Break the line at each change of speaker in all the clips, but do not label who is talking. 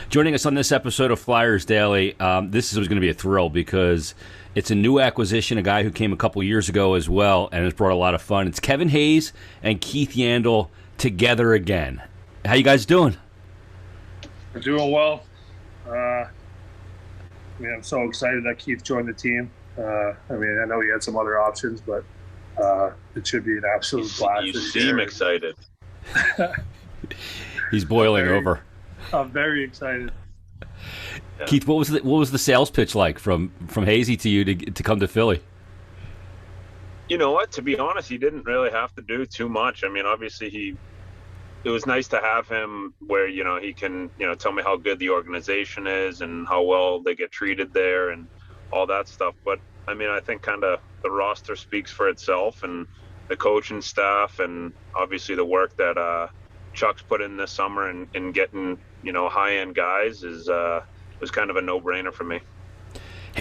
Joining us on this episode of Flyers Daily, this is going to be a thrill because it's a new acquisition, a guy who came a couple years ago as well, and has brought a lot of fun. It's Kevin Hayes and Keith Yandle together again. How you guys doing?
We're doing well. I'm so excited that Keith joined the team. I know he had some other options, but it should be an absolute blast.
You seem excited.
He's boiling over.
I'm very excited.
Yeah. Keith, what was the sales pitch like from Hazy to you to come to Philly?
You know what? To be honest, he didn't really have to do too much. I mean, obviously it was nice to have him where, he can, tell me how good the organization is and how well they get treated there and all that stuff. But I mean, I think kind of the roster speaks for itself, and the coaching staff, and obviously the work that Chuck's put in this summer and getting, high-end guys was kind of a no-brainer for me.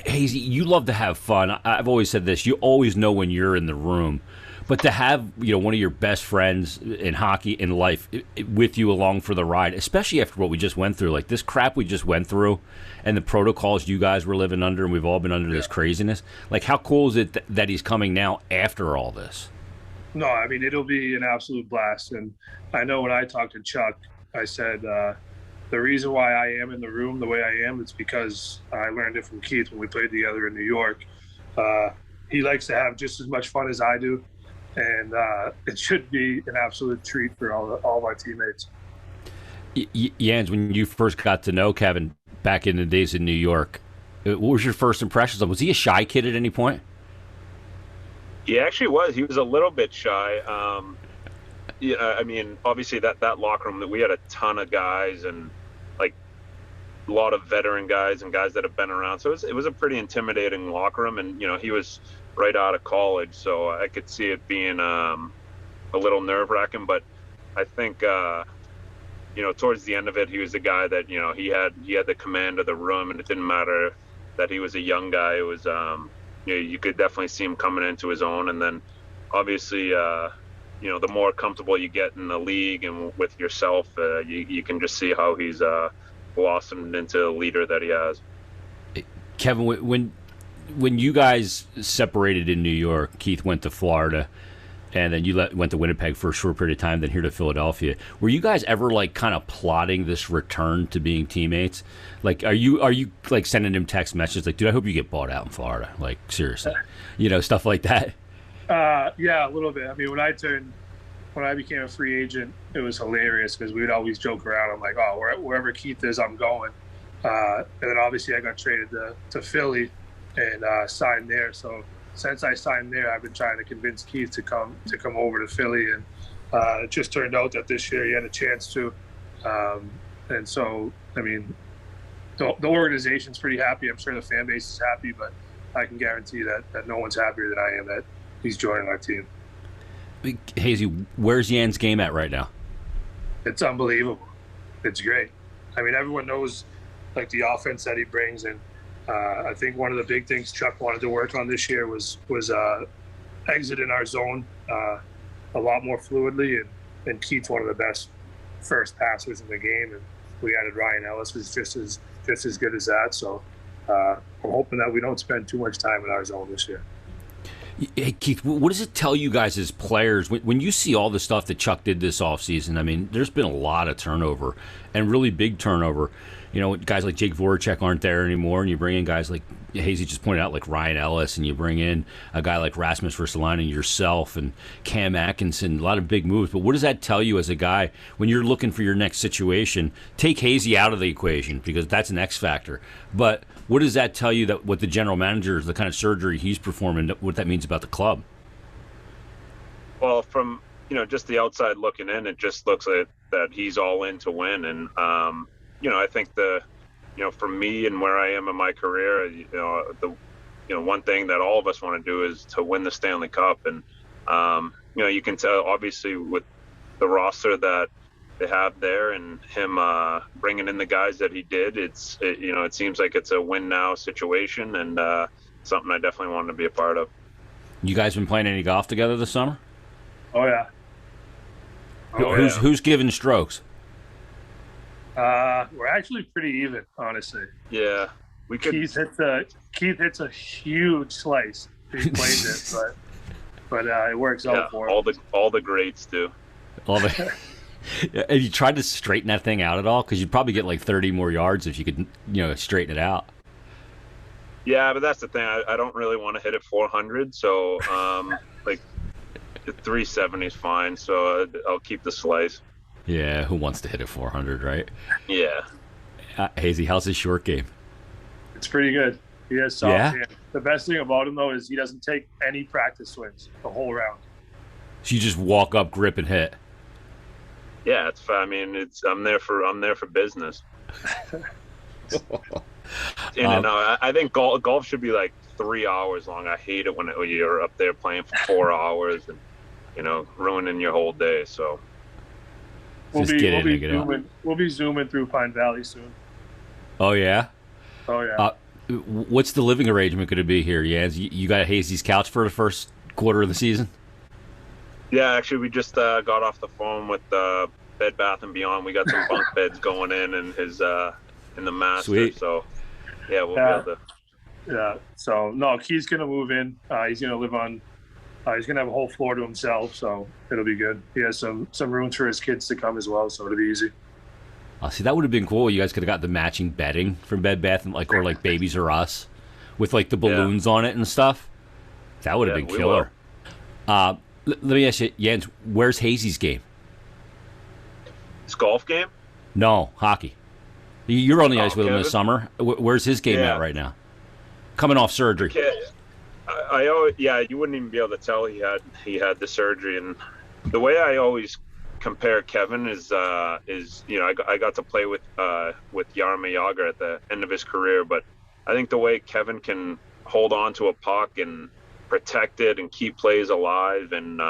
Hazy, you love to have fun. I've always said this. You always know when you're in the room. But to have, one of your best friends in hockey, in life, with you along for the ride, especially after what we just went through, like this crap we just went through and the protocols you guys were living under, and we've all been under this craziness. Like, how cool is it that he's coming now after all this?
No, I mean, it'll be an absolute blast. And I know when I talked to Chuck, I said the reason why I am in the room the way I am is because I learned it from Keith when we played together in New York. He likes to have just as much fun as I do. And it should be an absolute treat for all of our teammates.
Jans, when you first got to know Kevin back in the days in New York, what was your first impressions of him? Was he a shy kid at any point?
He actually was. He was a little bit shy. I mean, obviously that locker room, that we had a ton of guys and like a lot of veteran guys and guys that have been around. So it was a pretty intimidating locker room, and he was right out of college, so I could see it being a little nerve-wracking. But I think towards the end of it, he was the guy that he had the command of the room, and it didn't matter that he was a young guy. It was you could definitely see him coming into his own. And then obviously the more comfortable you get in the league and with yourself, you can just see how he's blossomed into the leader that he has.
Kevin, when you guys separated in New York, Keith went to Florida, and then you went to Winnipeg for a short period of time, then here to Philadelphia. Were you guys ever like kind of plotting this return to being teammates? Like, are you like sending him text messages like, "Dude, I hope you get bought out in Florida"? Like, seriously, stuff like that.
Yeah, a little bit. I mean, when I became a free agent, it was hilarious because we would always joke around. I'm like, "Oh, wherever Keith is, I'm going." And then obviously I got traded to Philly and signed there. So since I signed there, I've been trying to convince Keith to come over to Philly, and it just turned out that this year he had a chance to. And so, I mean, the organization's pretty happy. I'm sure the fan base is happy, but I can guarantee that no one's happier than I am that he's joining our team.
Hazy, where's Jan's game at right now?
It's unbelievable. It's great. I mean, everyone knows like the offense that he brings, and I think one of the big things Chuck wanted to work on this year was exiting our zone a lot more fluidly, and Keith's one of the best first passers in the game, and we added Ryan Ellis, who's just as good as that. So I'm hoping that we don't spend too much time in our zone this year.
Hey, Keith, what does it tell you guys as players when you see all the stuff that Chuck did this offseason? I mean, there's been a lot of turnover and really big turnover. Guys like Jake Voracek aren't there anymore, and you bring in guys like Hazy just pointed out, like Ryan Ellis, and you bring in a guy like Rasmus Ristolainen, yourself, and Cam Atkinson, a lot of big moves. But what does that tell you as a guy when you're looking for your next situation? Take Hazy out of the equation because that's an X factor. But what does that tell you that what the general manager, the kind of surgery he's performing, what that means about the club?
Well, from just the outside looking in, it just looks like that he's all in to win. And I think for me and where I am in my career, one thing that all of us want to do is to win the Stanley Cup. And you can tell obviously with the roster that they have there and him bringing in the guys that he did, it seems like it's a win now situation, and something I definitely wanted to be a part of.
You guys been playing any golf together this summer?
Oh yeah.
Who's giving strokes?
We're actually pretty even, honestly.
Yeah, we could.
Keith hits a huge slice. He plays it, but it works
Yeah,
out for him.
all the greats do.
All the. Have you tried to straighten that thing out at all? Because you'd probably get like 30 more yards if you could, straighten it out.
Yeah, but that's the thing. I don't really want to hit it 400, so like 370 is fine. So I'll keep the slice.
Yeah, who wants to hit it 400, right?
Yeah.
Hazy, how's his short game?
It's pretty good. He has soft hand. The best thing about him though is he doesn't take any practice swings the whole round.
So you just walk up, grip, and hit.
Yeah, it's. I mean, I'm there for business. And I think golf should be like 3 hours long. I hate it when you're up there playing for 4 hours and ruining your whole day. So
we'll be zooming through Pine Valley soon.
Oh yeah.
Oh yeah.
What's the living arrangement going to be here, Jans? You got Hazy's couch for the first quarter of the season?
Yeah, actually, we just got off the phone with Bed Bath & Beyond. We got some bunk beds going in his in the master.
Sweet.
So yeah, we'll be able to.
Yeah. So no, Keith's gonna move in. He's gonna live on. He's gonna have a whole floor to himself, so it'll be good. He has some rooms for his kids to come as well, so it'll be easy.
See, that would have been cool. You guys could have got the matching bedding from Bed Bath and or like Babies R Us, with like the balloons on it and stuff. That would have been killer. Let me ask you, Jens, where's Hazy's game?
His golf game?
No, hockey. You're on the ice with him
Kevin?
this summer. Where's his game at right now? Coming off surgery.
You wouldn't even be able to tell he had the surgery. And the way I always compare Kevin is I got to play with Jaromir Jagr at the end of his career, but I think the way Kevin can hold on to a puck and protect it and keep plays alive, and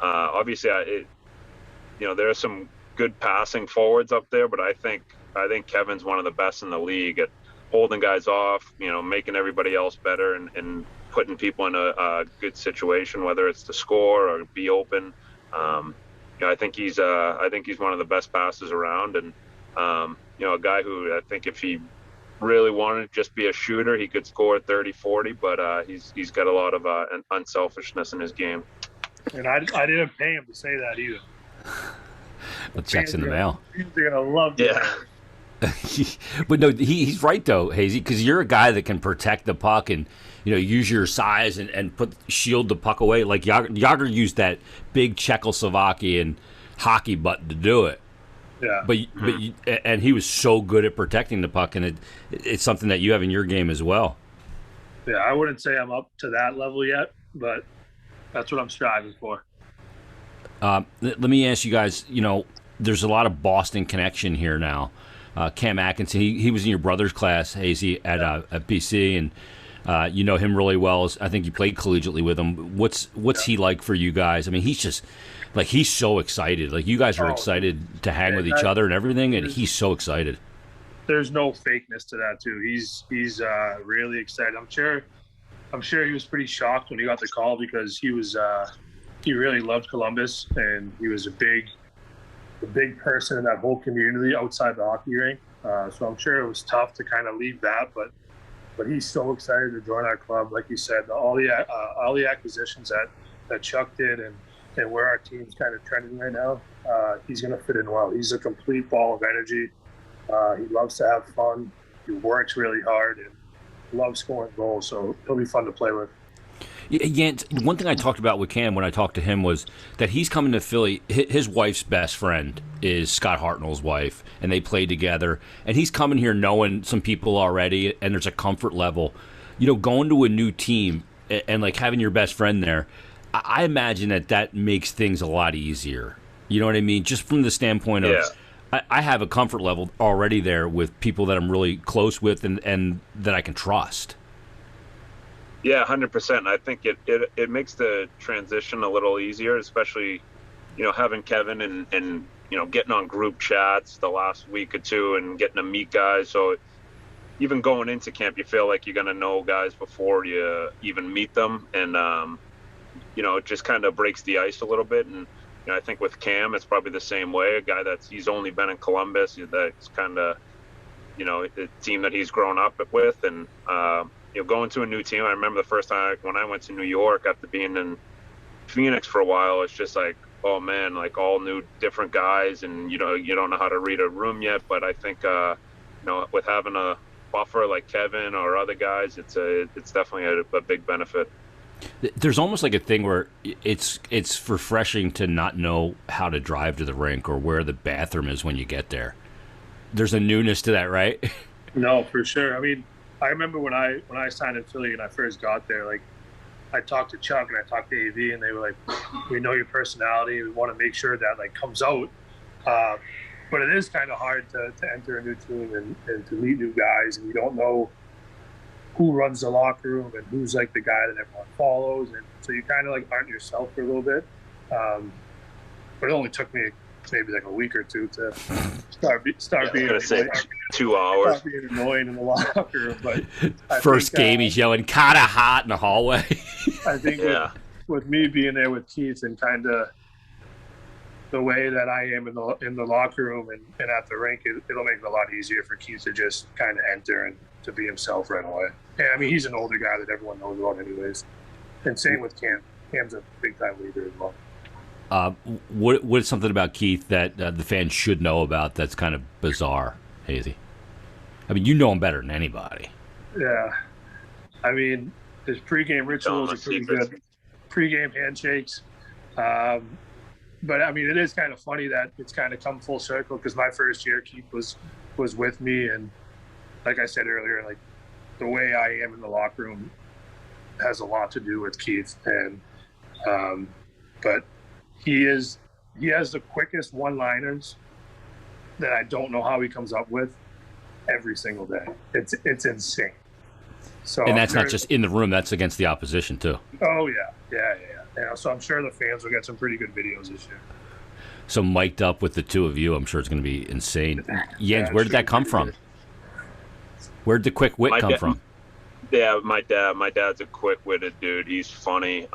obviously there are some good passing forwards up there, but I think Kevin's one of the best in the league at holding guys off, making everybody else better and putting people in a good situation, whether it's to score or be open. I think he's one of the best passes around, and a guy who I think if he really wanted to just be a shooter, he could score 30, 40, but he's got a lot of unselfishness in his game.
And I didn't pay him to say that either.
The check's in the mail.
He's gonna love that.
But no, he's right though, Hazy, because you're a guy that can protect the puck and use your size and shield the puck away. Like Jagr used that big Czechoslovakian hockey button to do it.
Yeah.
But he was so good at protecting the puck, and it's something that you have in your game as well.
Yeah, I wouldn't say I'm up to that level yet, but that's what I'm striving for.
Let me ask you guys. There's a lot of Boston connection here now. Cam Atkinson, he was in your brother's class, Hazy, at BC, and you know him really well. I think you played collegiately with him. What's he like for you guys? I mean, he's just he's so excited. Like you guys are excited to hang with each other and everything, and he's so excited.
There's no fakeness to that too. He's really excited. I'm sure he was pretty shocked when he got the call because he really loved Columbus, and he was a big person in that whole community outside the hockey rink. So I'm sure it was tough to kind of leave that, but he's so excited to join our club. Like you said, all the acquisitions that Chuck did and where our team's kind of trending right now, he's going to fit in well. He's a complete ball of energy. He loves to have fun. He works really hard and loves scoring goals. So he'll be fun to play with.
Yeah, one thing I talked about with Cam when I talked to him was that he's coming to Philly. His wife's best friend is Scott Hartnell's wife, and they played together. And he's coming here knowing some people already, and there's a comfort level. Going to a new team and having your best friend there, I imagine that makes things a lot easier. You know what I mean? Just from the standpoint of I have a comfort level already there with people that I'm really close with and that I can trust.
Yeah, 100%. I think it makes the transition a little easier, especially, having Kevin and getting on group chats the last week or two and getting to meet guys. So even going into camp, you feel like you're going to know guys before you even meet them. And, it just kind of breaks the ice a little bit. And I think with Cam, it's probably the same way. A guy he's only been in Columbus, that's kind of, the team that he's grown up with, and going to a new team. I remember the first time when I went to New York after being in Phoenix for a while. It's just like, oh man, like all new, different guys, and you don't know how to read a room yet. But I think with having a buffer like Kevin or other guys, it's definitely a big benefit.
There's almost like a thing where it's refreshing to not know how to drive to the rink or where the bathroom is when you get there. There's a newness to that, right?
No, for sure. I mean, I remember when I signed in Philly and I first got there, like I talked to Chuck and I talked to AV, and they were like, "We know your personality. We want to make sure that like comes out." But it is kind of hard to enter a new team and to meet new guys, and you don't know who runs the locker room and who's like the guy that everyone follows, and so you kind of like aren't yourself for a little bit. But it only took me maybe like a week or two to start being.
I was gonna say 2 hours.
Start being annoying in the locker room, but
first game he's yelling "kinda hot" in the hallway.
I think with me being there with Keith and kind of the way that I am in the locker room and at the rink, it'll make it a lot easier for Keith to just kind of enter and to be himself right away. Yeah, I mean, he's an older guy that everyone knows about anyways. And same with Cam. Cam's a big-time leader as well.
What is something about Keith that the fans should know about that's kind of bizarre, Hazy? I mean, you know him better than anybody.
Yeah. I mean, his pregame rituals are pretty good. Pregame handshakes. But, I mean, it is kind of funny that it's kind of come full circle because my first year, Keith was with me. And like I said earlier, like the way I am in the locker room has a lot to do with Keith. And but he has the quickest one-liners that I don't know how he comes up with every single day. It's insane. So,
and that's not just in the room; that's against the opposition too.
Oh yeah. So I'm sure the fans will get some pretty good videos this year.
So mic'd up with the two of you, I'm sure it's going to be insane. Jens, where did that come from? Where did the quick wit come from?
Yeah, my dad's a quick-witted dude. He's funny.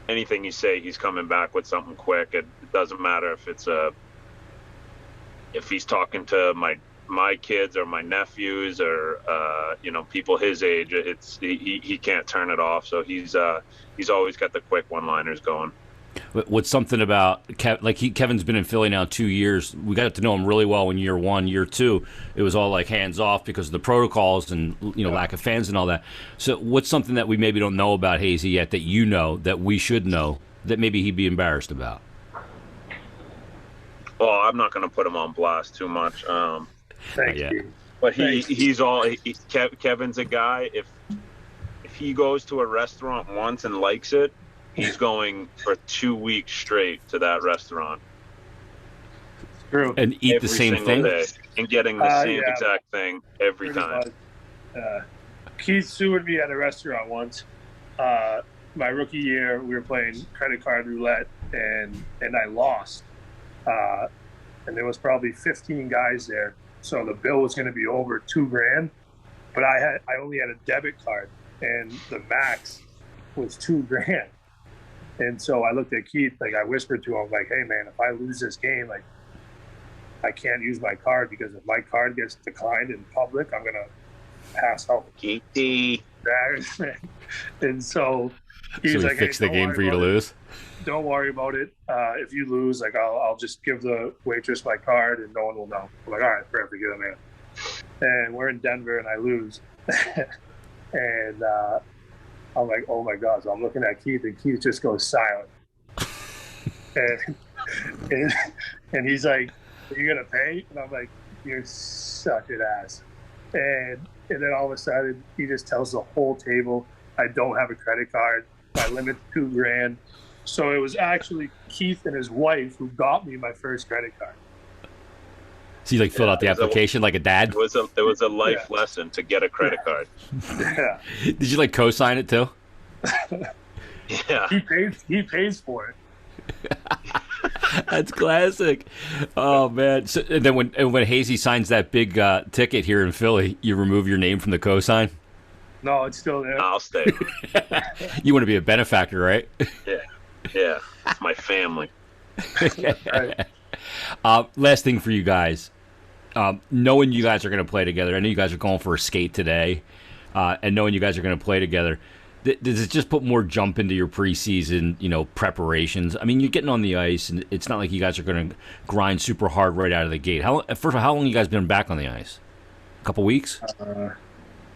Anything you say, he's coming back with something quick. It doesn't matter if he's talking to my kids or my nephews or people his age. He can't turn it off. So he's always got the quick one-liners going.
What's something about Kevin's been in Philly now 2 years. We got to know him really well in year one, year two. It was all like hands off because of the protocols and lack of fans and all that. So what's something that we maybe don't know about Hazy yet that you know that we should know that maybe he'd be embarrassed about?
Well, I'm not going to put him on blast too much.
Thank you.
But Kevin's a guy. If he goes to a restaurant once and likes it, he's going for 2 weeks straight to that restaurant.
True.
And eat the same thing?
Day, and getting the same exact thing every time.
Keith sued me at a restaurant once. My rookie year, we were playing credit card roulette, and I lost. And there was probably 15 guys there. So the bill was going to be over $2,000, but I only had a debit card, and the max was $2,000. And so I looked at Keith, like I whispered to him, like, "Hey man, if I lose this game, like I can't use my card because if my card gets declined in public, I'm gonna pass out."
Keithy.
And so he's like,
fix the game for you to lose.
Don't worry about it. If you lose, like I'll just give the waitress my card and no one will know. I'm like, all right, perfect, get him in. And we're in Denver and I lose. And I'm like, oh my God. So I'm looking at Keith and Keith just goes silent. and he's like, are you going to pay? And I'm like, you're such an ass. And then all of a sudden he just tells the whole table, I don't have a credit card. My limit's $2,000. So it was actually Keith and his wife who got me my first credit card.
So you filled out the application like a dad?
It was a life lesson to get a credit card.
Yeah.
Did you co-sign it too?
Yeah.
He pays for it.
That's classic. Oh man! So, and then when Hazy signs that big ticket here in Philly, you remove your name from the cosign.
No, it's still there.
I'll stay.
You want to be a benefactor, right?
Yeah. Yeah, it's my family.
Right.
Last thing for you guys. Knowing you guys are going to play together, I know you guys are going for a skate today, and knowing you guys are going to play together, does it just put more jump into your preseason, preparations? I mean, you're getting on the ice, and it's not like you guys are going to grind super hard right out of the gate. First of all, how long you guys been back on the ice? A couple weeks?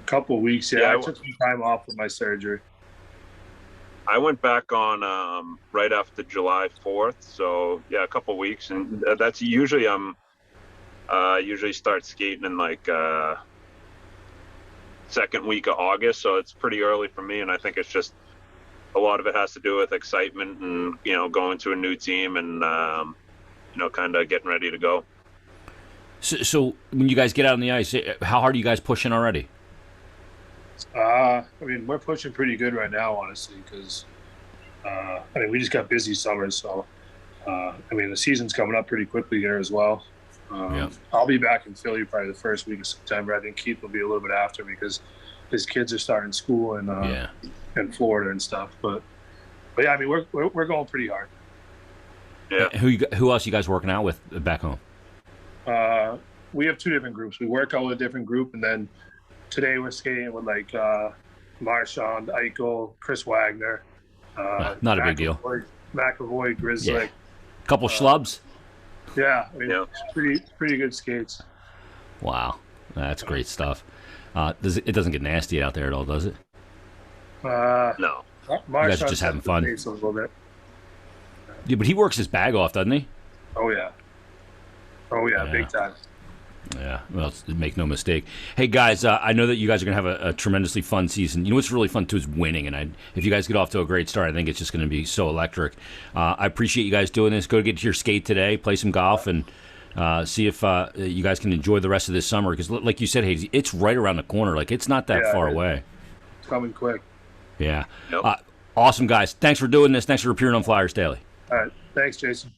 Couple of weeks. Yeah, I took some time off with my surgery.
I went back on right after July 4th, so yeah, a couple weeks, and that's usually usually start skating in like second week of August, so it's pretty early for me, and I think it's just a lot of it has to do with excitement and going to a new team and kind of getting ready to go.
So when you guys get out on the ice, how hard are you guys pushing already?
I mean, we're pushing pretty good right now, honestly, because we just got busy summers, so the season's coming up pretty quickly here as well. I'll be back in Philly probably the first week of September. I think Keith will be a little bit after because his kids are starting school in Florida and stuff. But yeah, I mean, we're going pretty hard.
Yeah.
Who else you guys working out with back home?
We have two different groups. We work out with a different group, and then today we're skating with like Marchand, Eichel, Chris Wagner.
Not a big deal.
McAvoy, Grizzly.
Yeah. Couple schlubs.
Yeah, I mean, pretty good skates.
Wow, that's great stuff. It doesn't get nasty out there at all, does it?
No.
You guys are just having fun.
A little bit.
Yeah, but he works his bag off, doesn't he?
Oh yeah, big time.
Yeah, well, make no mistake. Hey, guys, I know that you guys are going to have a tremendously fun season. You know what's really fun, too, is winning. And if you guys get off to a great start, I think it's just going to be so electric. I appreciate you guys doing this. Go get to your skate today, play some golf, and see if you guys can enjoy the rest of this summer. Because like you said, Hayes, it's right around the corner. Like, it's not that far away.
It's coming quick.
Yeah.
Yep.
Awesome, guys. Thanks for doing this. Thanks for appearing on Flyers Daily.
All right. Thanks, Jason.